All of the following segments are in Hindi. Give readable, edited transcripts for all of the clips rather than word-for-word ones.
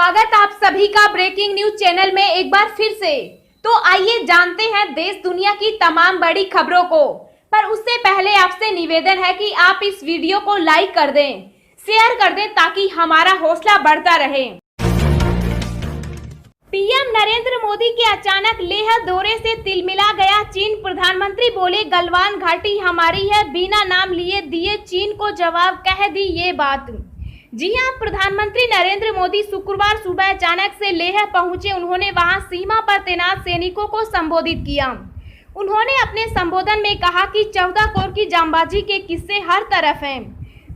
स्वागत आप सभी का ब्रेकिंग न्यूज चैनल में एक बार फिर से। तो आइए जानते हैं देश दुनिया की तमाम बड़ी खबरों को। पर उससे पहले आपसे निवेदन है कि आप इस वीडियो को लाइक कर दें, शेयर कर दें ताकि हमारा हौसला बढ़ता रहे। पीएम नरेंद्र मोदी के अचानक लेह दौरे से तिलमिला गया चीन। प्रधानमंत्री बोले गलवान घाटी हमारी है, बिना नाम लिए दिए चीन को जवाब, कह दी ये बात। जी हां, प्रधानमंत्री नरेंद्र मोदी शुक्रवार सुबह अचानक से लेह पहुंचे। उन्होंने वहां सीमा पर तैनात सैनिकों को संबोधित किया। उन्होंने अपने संबोधन में कहा कि 14 कोर की जांबाजी के किस्से हर तरफ हैं।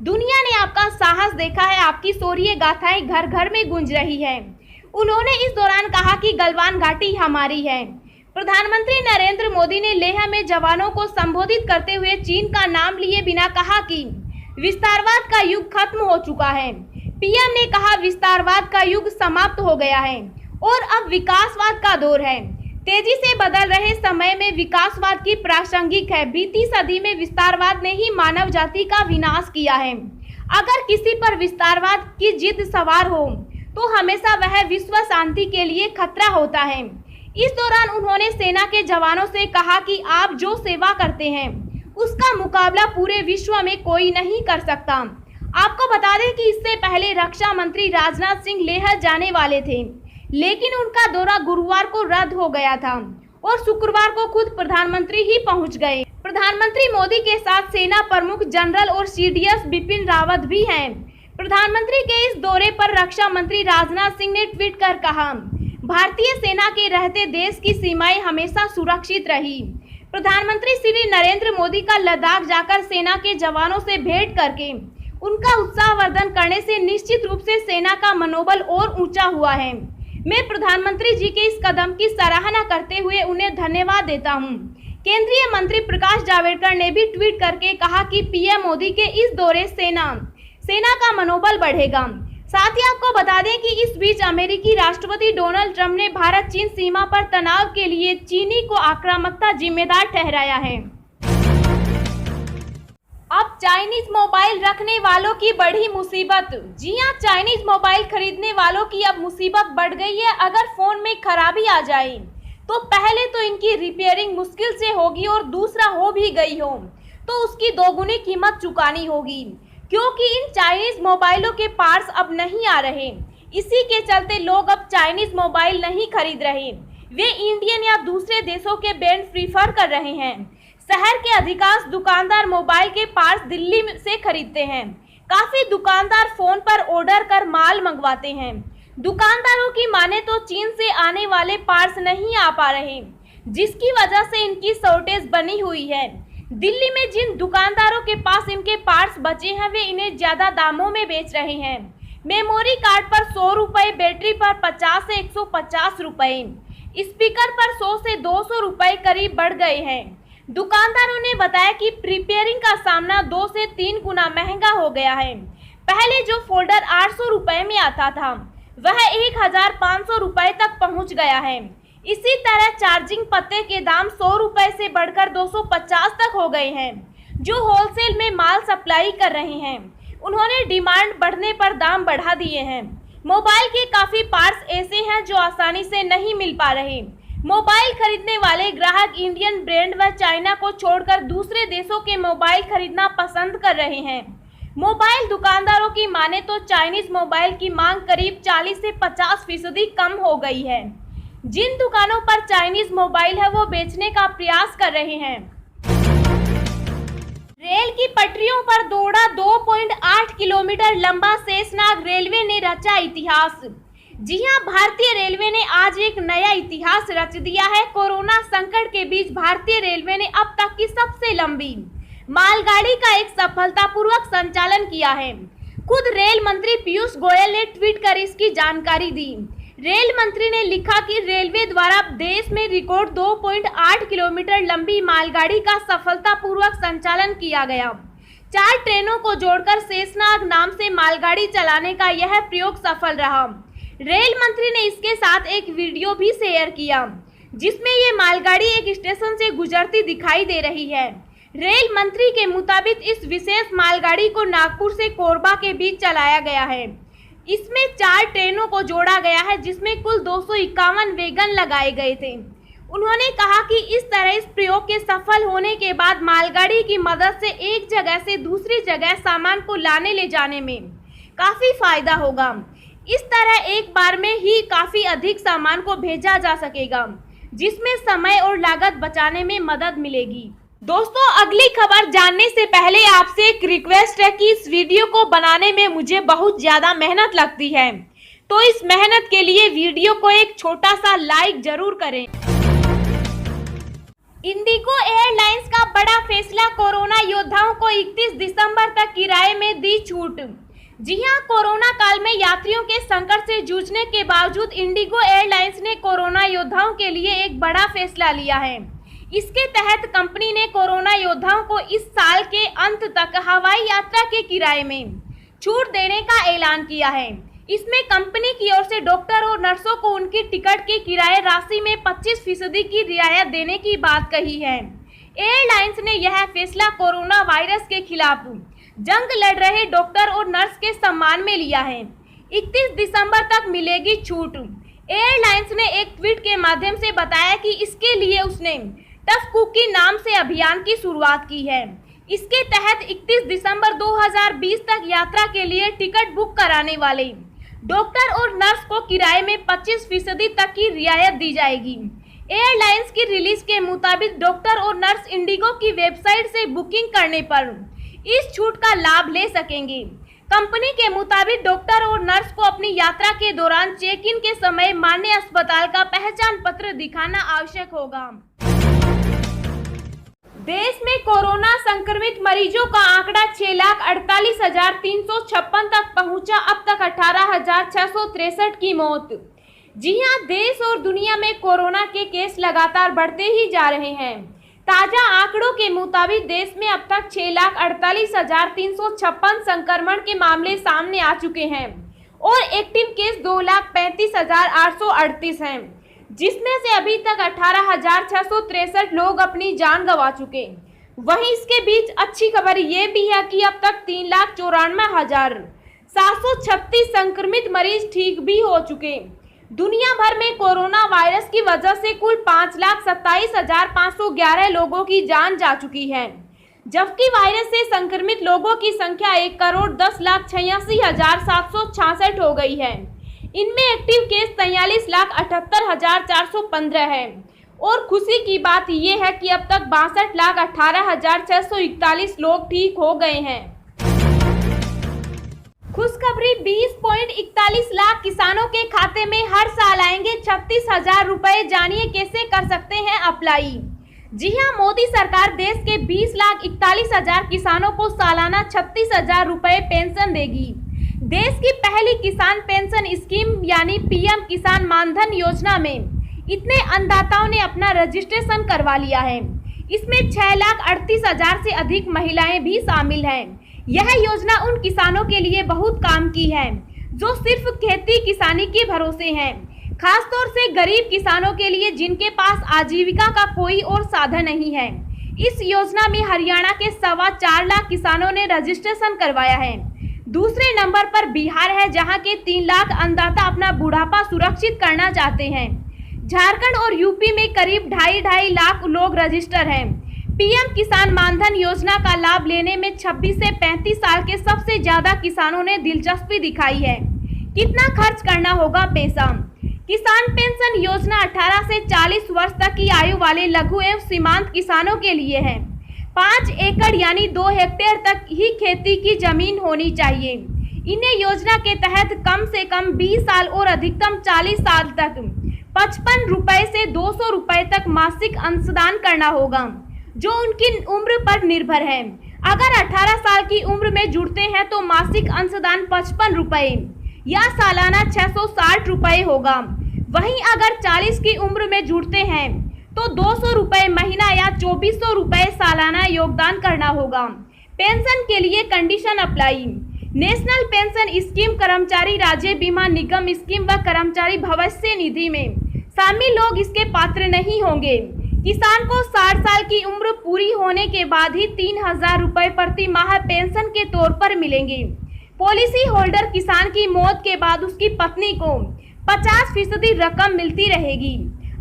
दुनिया ने आपका साहस देखा है, आपकी शौर्य गाथाएं घर घर में गूंज रही है। उन्होंने इस दौरान कहा कि गलवान घाटी हमारी है। प्रधानमंत्री नरेंद्र मोदी ने लेह में जवानों को संबोधित करते हुए चीन का नाम लिए बिना कहा कि विस्तारवाद का युग खत्म हो चुका है। पीएम ने कहा विस्तारवाद का युग समाप्त हो गया है और अब विकासवाद का दौर है। तेजी से बदल रहे समय में विकासवाद की प्रासंगिक है। बीती सदी में विस्तारवाद ने ही मानव जाति का विनाश किया है। अगर किसी पर विस्तारवाद की जिद सवार हो तो हमेशा वह विश्व शांति के लिए खतरा होता है। इस दौरान उन्होंने सेना के जवानों से कहा कि आप जो सेवा करते हैं उसका मुकाबला पूरे विश्व में कोई नहीं कर सकता। आपको बता दें कि इससे पहले रक्षा मंत्री राजनाथ सिंह लेह जाने वाले थे, लेकिन उनका दौरा गुरुवार को रद्द हो गया था और शुक्रवार को खुद प्रधानमंत्री ही पहुंच गए। प्रधानमंत्री मोदी के साथ सेना प्रमुख जनरल और सीडीएस बिपिन रावत भी हैं। प्रधानमंत्री के इस दौरे पर रक्षा मंत्री राजनाथ सिंह ने ट्वीट कर कहा, भारतीय सेना के रहते देश की सीमाएं हमेशा सुरक्षित रही। प्रधानमंत्री श्री नरेंद्र मोदी का लद्दाख जाकर सेना के जवानों से भेंट करके उनका उत्साहवर्धन करने से निश्चित रूप से सेना का मनोबल और ऊंचा हुआ है। मैं प्रधानमंत्री जी के इस कदम की सराहना करते हुए उन्हें धन्यवाद देता हूं। केंद्रीय मंत्री प्रकाश जावड़ेकर ने भी ट्वीट करके कहा कि पीएम मोदी के इस दौरे सेना का मनोबल बढ़ेगा। साथ ही आपको बता दें कि इस बीच अमेरिकी राष्ट्रपति डोनाल्ड ट्रंप ने भारत चीन सीमा पर तनाव के लिए चीनी को आक्रामकता जिम्मेदार ठहराया है। अब चाइनीज मोबाइल रखने वालों की बड़ी मुसीबत। जी हां, चाइनीज मोबाइल खरीदने वालों की अब मुसीबत बढ़ गई है। अगर फोन में खराबी आ जाए तो पहले तो इनकी रिपेयरिंग मुश्किल से होगी और दूसरा हो भी गई हो तो उसकी दोगुनी कीमत चुकानी होगी, क्योंकि इन चाइनीज मोबाइलों के पार्ट्स अब नहीं आ रहे। इसी के चलते लोग अब चाइनीज मोबाइल नहीं खरीद रहे, वे इंडियन या दूसरे देशों के ब्रांड प्रीफर कर रहे हैं। शहर के अधिकांश दुकानदार मोबाइल के पार्ट्स दिल्ली से खरीदते हैं। काफी दुकानदार फोन पर ऑर्डर कर माल मंगवाते हैं। दुकानदारों की माने तो चीन से आने वाले पार्ट्स नहीं आ पा रहे, जिसकी वजह से इनकी शॉर्टेज बनी हुई है। दिल्ली में जिन दुकानदारों के पास इनके पार्ट्स बचे हैं वे इन्हें ज्यादा दामों में बेच रहे हैं। मेमोरी कार्ड पर 100 रुपए, बैटरी पर 50 से 150 रुपए, स्पीकर पर 100 से 200 रुपए करीब बढ़ गए हैं। दुकानदारों ने बताया कि प्रिपेयरिंग का सामना 2 से 3 गुना महंगा हो गया है। पहले जो फोल्डर 800 रुपए में आता था वह 1500 रुपए तक पहुंच गया है। इसी तरह चार्जिंग पत्ते के दाम 100 रुपए से बढ़कर 250 तक हो गए हैं, जो होलसेल में माल सप्लाई कर रहे हैं। उन्होंने डिमांड बढ़ने पर दाम बढ़ा दिए हैं। मोबाइल के काफी पार्ट्स ऐसे हैं जो आसानी से नहीं मिल पा रहे। मोबाइल खरीदने वाले ग्राहक इंडियन ब्रांड व चाइना को छोड़कर दूसरे देशों के मोबाइल खरीदना पसंद कर रहे हैं। मोबाइल दुकानदारों की माने तो चाइनीज मोबाइल की मांग करीब 40 से 50% कम हो गई है। जिन दुकानों पर चाइनीज मोबाइल है वो बेचने का प्रयास कर रहे हैं। रेल की पटरियों पर दौड़ा 2.8 किलोमीटर लंबा शेषनाग, रेलवे ने रचा इतिहास। जी हां, भारतीय रेलवे ने आज एक नया इतिहास रच दिया है। कोरोना संकट के बीच भारतीय रेलवे ने अब तक की सबसे लंबी मालगाड़ी का एक सफलतापूर्वक संचालन किया है। खुद रेल मंत्री पीयूष गोयल ने ट्वीट कर इसकी जानकारी दी। रेल मंत्री ने लिखा कि रेलवे द्वारा देश में रिकॉर्ड 2.8 किलोमीटर लंबी मालगाड़ी का सफलतापूर्वक संचालन किया गया। 4 ट्रेनों को जोड़कर शेषनाग नाम से मालगाड़ी चलाने का यह प्रयोग सफल रहा। रेल मंत्री ने इसके साथ एक वीडियो भी शेयर किया, जिसमें ये मालगाड़ी एक स्टेशन से गुजरती दिखाई दे रही है। रेल मंत्री के मुताबिक इस विशेष मालगाड़ी को नागपुर से कोरबा के बीच चलाया गया है। इसमें 4 ट्रेनों को जोड़ा गया है, जिसमें कुल 251 वैगन लगाए गए थे। उन्होंने कहा कि इस तरह इस प्रयोग के सफल होने के बाद मालगाड़ी की मदद से एक जगह से दूसरी जगह सामान को लाने ले जाने में काफी फायदा होगा। इस तरह एक बार में ही काफी अधिक सामान को भेजा जा सकेगा, जिसमें समय और लागत बचाने में मदद मिलेगी। दोस्तों, अगली खबर जानने से पहले आपसे एक रिक्वेस्ट है कि इस वीडियो को बनाने में मुझे बहुत ज्यादा मेहनत लगती है, तो इस मेहनत के लिए वीडियो को एक छोटा सा लाइक जरूर करें। इंडिगो एयरलाइंस का बड़ा फैसला, कोरोना योद्धाओं को 31 दिसंबर तक किराए में दी छूट। जी हां, कोरोना काल में यात्रियों के संकट से जूझने के बावजूद इंडिगो एयरलाइंस ने कोरोना योद्धाओं के लिए एक बड़ा फैसला लिया है। इसके तहत कंपनी ने कोरोना योद्धाओं को इस साल के अंत तक हवाई यात्रा के किराए में छूट देने का ऐलान किया है। इसमें कंपनी की ओर से डॉक्टर और नर्सों को उनकी टिकट के किराए राशि में 25% की रियायत देने की बात कही है। एयरलाइंस ने यह फैसला कोरोना वायरस के खिलाफ जंग लड़ रहे डॉक्टर और नर्स के सम्मान में लिया है। 31 दिसंबर तक मिलेगी छूट। एयरलाइंस ने एक ट्वीट के माध्यम से बताया कि इसके लिए उसने टफ कुकी नाम से अभियान की शुरुआत की है। इसके तहत 31 दिसंबर 2020 तक यात्रा के लिए टिकट बुक कराने वाले डॉक्टर और नर्स को किराए में 25% तक की रियायत दी जाएगी। एयरलाइंस की रिलीज के मुताबिक डॉक्टर और नर्स इंडिगो की वेबसाइट से बुकिंग करने पर इस छूट का लाभ ले सकेंगे। कंपनी के मुताबिक डॉक्टर और नर्स को अपनी यात्रा के दौरान चेक इन के समय मान्य अस्पताल का पहचान पत्र दिखाना आवश्यक होगा। देश में कोरोना संक्रमित मरीजों का आंकड़ा 6,48,356 तक पहुंचा। अब तक 18,663 की मौत। जी हां, देश और दुनिया में कोरोना के केस लगातार बढ़ते ही जा रहे हैं। ताजा आंकड़ों के मुताबिक देश में अब तक 6,48,356 संक्रमण के मामले सामने आ चुके हैं और एक्टिव केस 2,35,838 हैं, जिसमें से अभी तक 18,663 लोग अपनी जान गंवा चुके। वहीं इसके बीच अच्छी खबर ये भी है कि अब तक 3,94,736 संक्रमित मरीज ठीक भी हो चुके। दुनिया भर में कोरोना वायरस की वजह से कुल 5,27,511 लोगों की जान जा चुकी है, जबकि वायरस से संक्रमित लोगों की संख्या 1,10,86,766 हो गई है। इनमें एक्टिव केस 43,78,415 है और खुशी की बात यह है कि अब तक 62,18,641 लोग ठीक हो गए हैं। खुशखबरी, 20.41 लाख किसानों के खाते में हर साल आएंगे 36,000 रुपए। जानिए कैसे कर सकते हैं अप्लाई। जी हां, मोदी सरकार देश के 20,41,000 किसानों को सालाना 36,000 रुपए पेंशन देगी। देश की पहली किसान पेंशन स्कीम यानी पीएम किसान मानधन योजना में इतने अन्नदाताओं ने अपना रजिस्ट्रेशन करवा लिया है। इसमें 6,38,000 से अधिक महिलाएं भी शामिल हैं। यह योजना उन किसानों के लिए बहुत काम की है जो सिर्फ खेती किसानी के भरोसे हैं, खासतौर से गरीब किसानों के लिए जिनके पास आजीविका का कोई और साधन नहीं है। इस योजना में हरियाणा के 4.25 लाख किसानों ने रजिस्ट्रेशन करवाया है। दूसरे नंबर पर बिहार है, जहां के 3 लाख अन्नदाता अपना बुढ़ापा सुरक्षित करना चाहते हैं। झारखंड और यूपी में करीब 2.5 लाख लोग रजिस्टर हैं। पीएम किसान मानधन योजना का लाभ लेने में 26 से 35 साल के सबसे ज्यादा किसानों ने दिलचस्पी दिखाई है। कितना खर्च करना होगा पैसा? किसान पेंशन योजना 18 से 40 वर्ष तक की आयु वाले लघु एवं सीमांत किसानों के लिए है। 5 एकड़ यानी 2 हेक्टेयर तक ही खेती की जमीन होनी चाहिए। इन्हें योजना के तहत कम से कम 20 साल और अधिकतम 40 साल तक 55 रुपए से 200 रुपए तक मासिक अंशदान करना होगा, जो उनकी उम्र पर निर्भर है। अगर 18 साल की उम्र में जुड़ते हैं तो मासिक अंशदान 55 रुपए या सालाना 660 रुपए होगा। वहीं अगर 40 की उम्र में जुड़ते हैं तो 200 रुपए महीना या 2400 रुपए सालाना योगदान करना होगा। पेंशन के लिए condition apply. National pension scheme, कर्मचारी राज्य बीमा निगम स्कीम व कर्मचारी भविष्य निधि में शामिल लोग इसके पात्र नहीं होंगे। किसान को 60 साल की उम्र पूरी होने के बाद ही 3,000 रुपए प्रति माह पेंशन के तौर पर मिलेंगे। पॉलिसी होल्डर किसान की मौत के बाद उसकी पत्नी को 50% रकम मिलती रहेगी।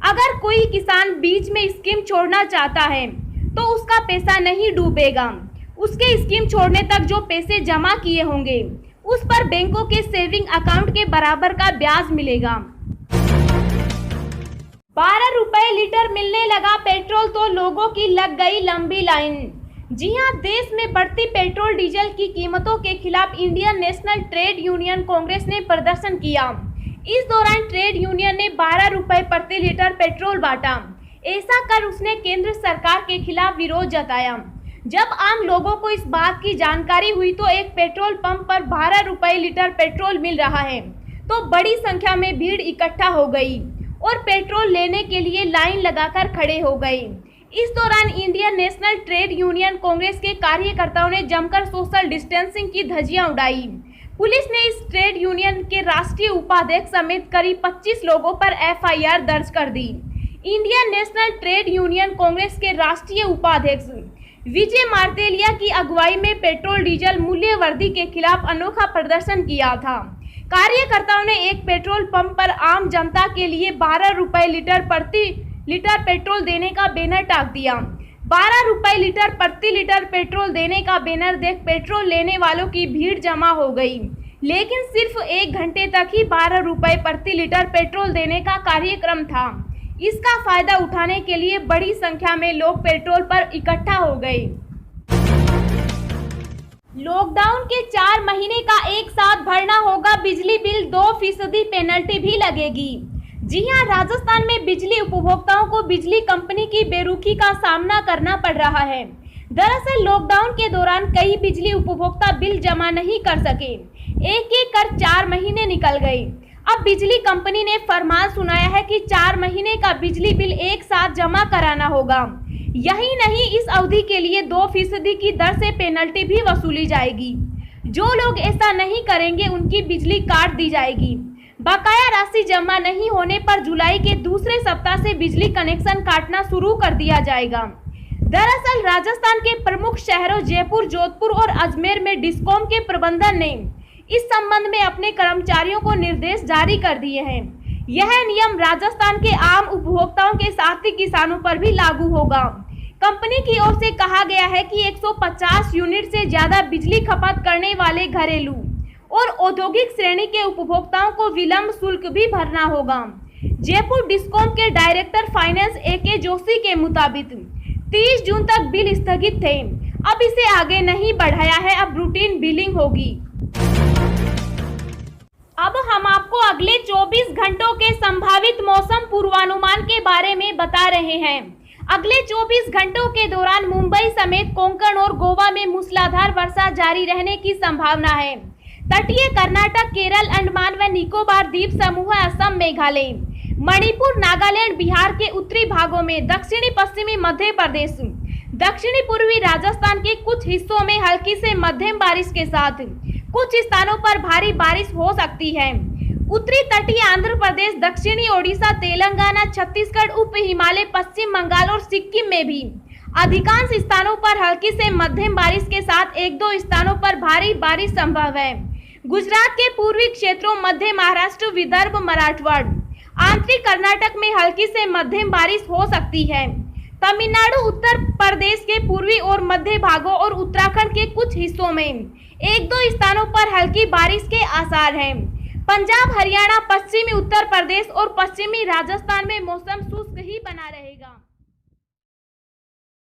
अगर कोई किसान बीच में स्कीम छोड़ना चाहता है तो उसका पैसा नहीं डूबेगा। उसके स्कीम छोड़ने तक जो पैसे जमा किए होंगे उस पर बैंकों के सेविंग अकाउंट के बराबर का ब्याज मिलेगा। 12 रुपए लीटर मिलने लगा पेट्रोल तो लोगों की लग गई लंबी लाइन। जी हां, देश में बढ़ती पेट्रोल डीजल की कीमतों के खिलाफ Indian National Trade Union Congress ने प्रदर्शन किया। इस दौरान ट्रेड यूनियन ने 12 रुपए प्रति लीटर पेट्रोल बांटा। ऐसा कर उसने केंद्र सरकार के खिलाफ विरोध जताया। जब आम लोगों को इस बात की जानकारी हुई तो एक पेट्रोल पंप पर 12 रुपए लीटर पेट्रोल मिल रहा है तो बड़ी संख्या में भीड़ इकट्ठा हो गई और पेट्रोल लेने के लिए लाइन लगाकर खड़े हो गए। इस दौरान Indian National Trade Union Congress के कार्यकर्ताओं ने जमकर सोशल डिस्टेंसिंग की धज्जियां उड़ाई। पुलिस ने इस ट्रेड यूनियन के राष्ट्रीय उपाध्यक्ष समेत करीब 25 लोगों पर एफआईआर दर्ज कर दी। Indian National Trade Union Congress के राष्ट्रीय उपाध्यक्ष विजय मार्तेलिया की अगुवाई में पेट्रोल डीजल मूल्य वृद्धि के खिलाफ अनोखा प्रदर्शन किया था। कार्यकर्ताओं ने एक पेट्रोल पंप पर आम जनता के लिए 12 रुपए प्रति लीटर पेट्रोल देने का बैनर टांग दिया। 12 रुपए प्रति लीटर पेट्रोल देने का बैनर देख पेट्रोल लेने वालों की भीड़ जमा हो गई, लेकिन सिर्फ 1 घंटे तक ही 12 रुपए प्रति लीटर पेट्रोल देने का कार्यक्रम था। इसका फायदा उठाने के लिए बड़ी संख्या में लोग पेट्रोल पर इकट्ठा हो गए। लॉकडाउन के 4 महीने का एक साथ भरना होगा बिजली बिल, 2% पेनल्टी भी लगेगी। जी हां, राजस्थान में बिजली उपभोक्ताओं को बिजली कंपनी की बेरुखी का सामना करना पड़ रहा है। दरअसल लॉकडाउन के दौरान कई बिजली उपभोक्ता बिल जमा नहीं कर सके। एक कर 4 महीने निकल गए। अब बिजली कंपनी ने फरमान सुनाया है कि 4 महीने का बिजली बिल एक साथ जमा कराना होगा। यही नहीं, इस अवधि के लिए 2% की दर से पेनल्टी भी वसूली जाएगी। जो लोग ऐसा नहीं करेंगे उनकी बिजली काट दी जाएगी। बकाया राशि जमा नहीं होने पर जुलाई के दूसरे सप्ताह से बिजली कनेक्शन काटना शुरू कर दिया जाएगा। दरअसल राजस्थान के प्रमुख शहरों जयपुर, जोधपुर और अजमेर में डिस्कॉम के प्रबंधन ने इस संबंध में अपने कर्मचारियों को निर्देश जारी कर दिए हैं। यह नियम राजस्थान के आम उपभोक्ताओं के साथ ही किसानों पर भी लागू होगा। कंपनी की ओर से कहा गया है कि 150 यूनिट से ज्यादा बिजली खपत करने वाले घरेलू और औद्योगिक श्रेणी के उपभोक्ताओं को विलंब शुल्क भी भरना होगा। जयपुर डिस्कॉम के डायरेक्टर फाइनेंस AK जोशी के मुताबिक 30 जून तक बिल स्थगित थे। अब इसे आगे नहीं बढ़ाया है, अब रूटीन बिलिंग होगी। अब हम आपको अगले 24 घंटों के संभावित मौसम पूर्वानुमान के बारे में बता रहे हैं। अगले 24 घंटों के दौरान मुंबई समेत कोंकण और गोवा में मूसलाधार वर्षा जारी रहने की संभावना है। तटीय कर्नाटक, केरल, अंडमान व निकोबार द्वीप समूह, असम, मेघालय, मणिपुर, नागालैंड, बिहार के उत्तरी भागों में, दक्षिणी पश्चिमी मध्य प्रदेश, दक्षिणी पूर्वी राजस्थान के कुछ हिस्सों में हल्की से मध्यम बारिश के साथ कुछ स्थानों पर भारी बारिश हो सकती है। उत्तरी तटीय आंध्र प्रदेश, दक्षिणी ओडिशा, तेलंगाना, छत्तीसगढ़, उप हिमालय, पश्चिम बंगाल और सिक्किम में भी अधिकांश स्थानों पर हल्की से मध्यम बारिश के साथ 1-2 स्थानों पर भारी बारिश संभव है। गुजरात के पूर्वी क्षेत्रों, मध्य महाराष्ट्र, विदर्भ, मराठवाड़, आंतरिक कर्नाटक में हल्की से मध्यम बारिश हो सकती है। तमिलनाडु, उत्तर प्रदेश के पूर्वी और मध्य भागों और उत्तराखंड के कुछ हिस्सों में 1-2 स्थानों पर हल्की बारिश के आसार हैं। पंजाब, हरियाणा, पश्चिमी उत्तर प्रदेश और पश्चिमी राजस्थान में मौसम